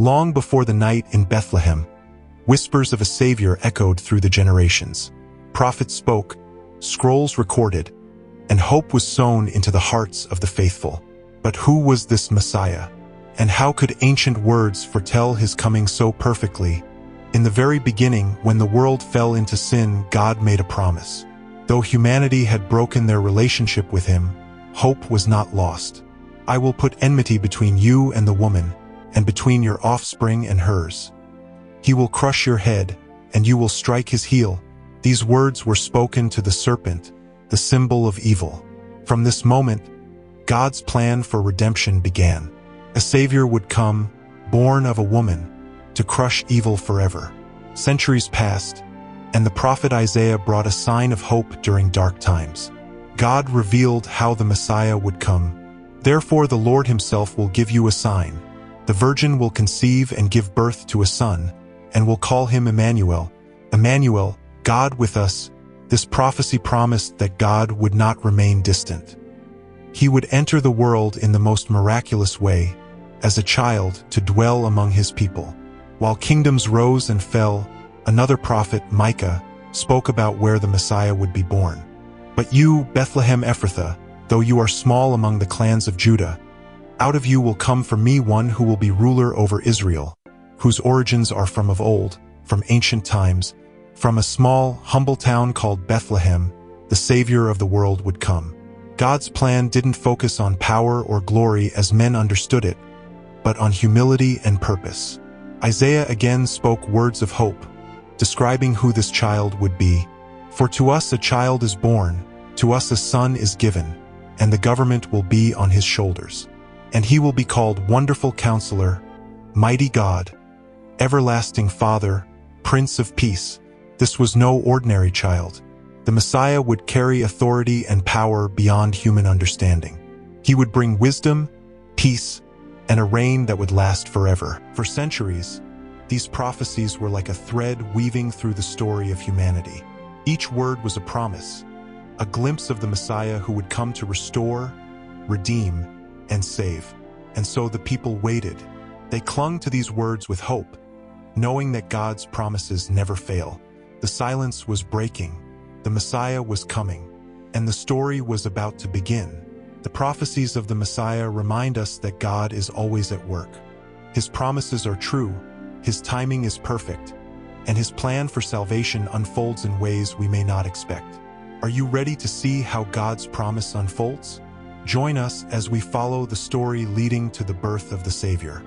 Long before the night in Bethlehem, whispers of a Savior echoed through the generations. Prophets spoke, scrolls recorded, and hope was sown into the hearts of the faithful. But who was this Messiah? And how could ancient words foretell his coming so perfectly? In the very beginning, when the world fell into sin, God made a promise. Though humanity had broken their relationship with him, hope was not lost. I will put enmity between you and the woman, and between your offspring and hers. He will crush your head, and you will strike his heel. These words were spoken to the serpent, the symbol of evil. From this moment, God's plan for redemption began. A Savior would come, born of a woman, to crush evil forever. Centuries passed, and the prophet Isaiah brought a sign of hope during dark times. God revealed how the Messiah would come. Therefore the Lord himself will give you a sign. The virgin will conceive and give birth to a son, and will call him Emmanuel. Emmanuel, God with us. This prophecy promised that God would not remain distant. He would enter the world in the most miraculous way, as a child to dwell among his people. While kingdoms rose and fell, another prophet, Micah, spoke about where the Messiah would be born. But you, Bethlehem Ephrathah, though you are small among the clans of Judah, out of you will come for me one who will be ruler over Israel, whose origins are from of old, from ancient times. From a small, humble town called Bethlehem, the Savior of the world would come. God's plan didn't focus on power or glory as men understood it, but on humility and purpose. Isaiah again spoke words of hope, describing who this child would be. For to us a child is born, to us a son is given, and the government will be on his shoulders. And he will be called Wonderful Counselor, Mighty God, Everlasting Father, Prince of Peace. This was no ordinary child. The Messiah would carry authority and power beyond human understanding. He would bring wisdom, peace, and a reign that would last forever. For centuries, these prophecies were like a thread weaving through the story of humanity. Each word was a promise, a glimpse of the Messiah who would come to restore, redeem, and save. And so the people waited. They clung to these words with hope, knowing that God's promises never fail. The silence was breaking. The Messiah was coming, and the story was about to begin. The prophecies of the Messiah remind us that God is always at work. His promises are true, his timing is perfect, and his plan for salvation unfolds in ways we may not expect. Are you ready to see how God's promise unfolds? Join us as we follow the story leading to the birth of the Savior.